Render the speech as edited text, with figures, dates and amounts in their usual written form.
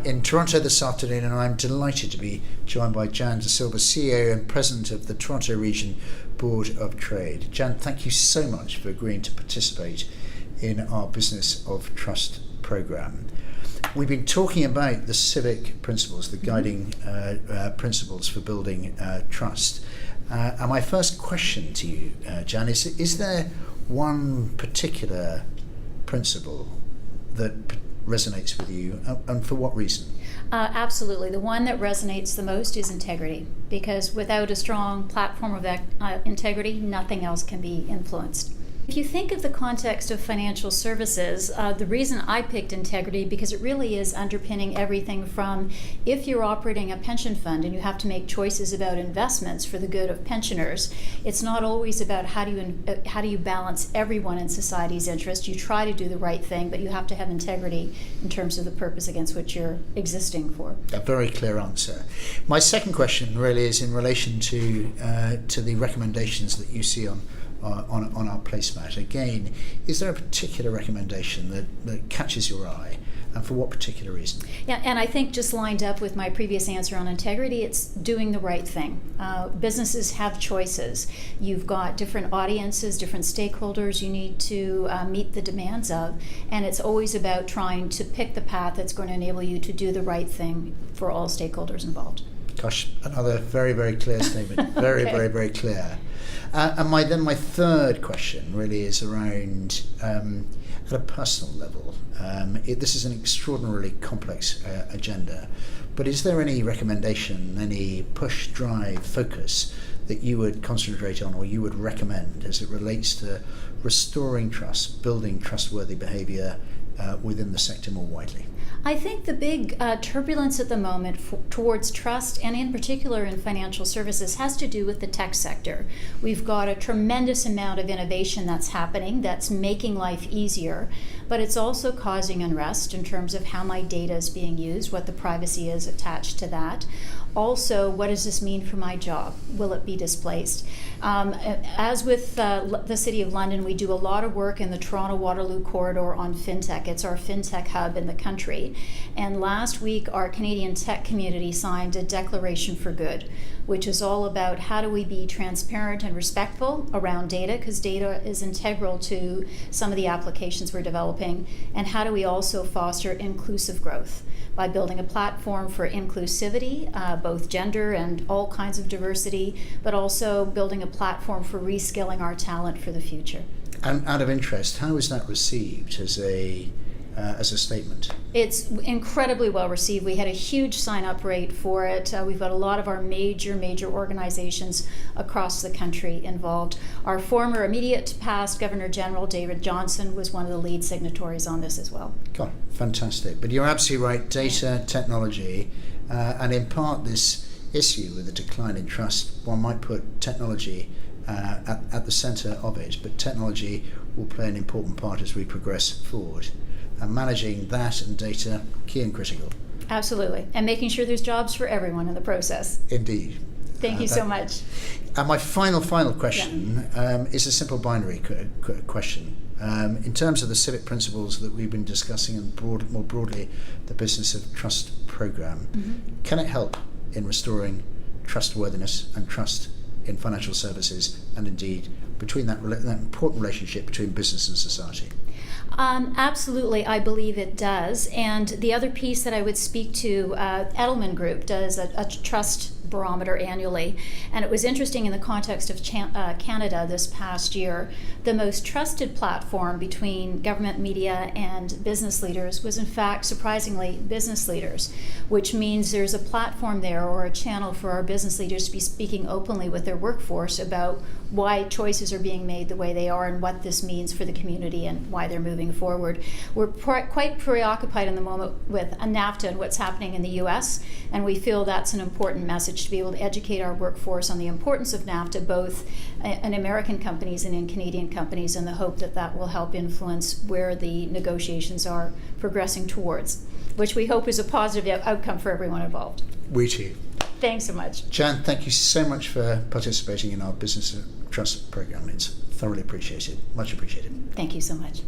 in Toronto this afternoon, and I'm delighted to be joined by Jan De Silva, CEO and President of the Toronto Region Board of Trade. Jan, thank you so much for agreeing to participate in our Business of Trust programme. We've been talking about the civic principles, the guiding principles for building trust. And my first question to you, Jan, is there one particular principle that resonates with you, and for what reason? Absolutely. The one that resonates the most is integrity, because without a strong platform of integrity, nothing else can be influenced. If you think of the context of financial services, the reason I picked integrity because it really is underpinning everything from if you're operating a pension fund and you have to make choices about investments for the good of pensioners, it's not always about how do you balance everyone in society's interest. You try to do the right thing, but you have to have integrity in terms of the purpose against which you're existing for. A very clear answer. My second question really is in relation to the recommendations that you see on our placemat. Again, is there a particular recommendation that catches your eye, and for what particular reason? Yeah, and I think just lined up with my previous answer on integrity, it's doing the right thing. Businesses have choices. You've got different audiences, different stakeholders you need to meet the demands of, and it's always about trying to pick the path that's going to enable you to do the right thing for all stakeholders involved. Gosh, another very, very clear statement. Very, Okay. very, very clear. And my third question really is around, at a personal level, this is an extraordinarily complex agenda, but is there any recommendation, any push, drive, focus that you would concentrate on or you would recommend as it relates to restoring trust, building trustworthy behaviour within the sector more widely? I think the big turbulence at the moment towards trust, and in particular in financial services, has to do with the tech sector. We've got a tremendous amount of innovation that's happening that's making life easier, but it's also causing unrest in terms of how my data is being used, what the privacy is attached to that. Also, what does this mean for my job? Will it be displaced? As with the City of London, we do a lot of work in the Toronto-Waterloo corridor on fintech. It's our fintech hub in the country. And last week, our Canadian tech community signed a Declaration for Good, which is all about how do we be transparent and respectful around data, because data is integral to some of the applications we're developing, and how do we also foster inclusive growth by building a platform for inclusivity, both gender and all kinds of diversity, but also building a platform for reskilling our talent for the future. And out of interest, how is that received as a statement? It's incredibly well received. We had a huge sign-up rate for it. We've got a lot of our major organizations across the country involved. Our former immediate past Governor General David Johnston was one of the lead signatories on this as well. God, fantastic. But you're absolutely right, data, technology, and in part this issue with the decline in trust, one might put technology at the centre of it, but technology will play an important part as we progress forward. And managing that and data, key and critical. Absolutely. And making sure there's jobs for everyone in the process. Indeed. Thank you so much. And my final question is a simple binary question. In terms of the civic principles that we've been discussing and more broadly the Business of Trust programme, can it help in restoring trustworthiness and trust in financial services, and indeed between that important relationship between business and society? Absolutely, I believe it does. And the other piece that I would speak to, Edelman Group does a trust barometer annually, and it was interesting in the context of Canada this past year. The most trusted platform between government, media, and business leaders was in fact, surprisingly, business leaders, which means there's a platform there or a channel for our business leaders to be speaking openly with their workforce about why choices are being made the way they are and what this means for the community and why they're moving forward. We're quite preoccupied in the moment with NAFTA and what's happening in the US, and we feel that's an important message to be able to educate our workforce on the importance of NAFTA, both in American companies and in Canadian companies, in the hope that that will help influence where the negotiations are progressing towards, which we hope is a positive outcome for everyone involved. We too. Thanks so much. Jan, thank you so much for participating in our Business of Trust programme. It's thoroughly appreciated. Much appreciated. Thank you so much.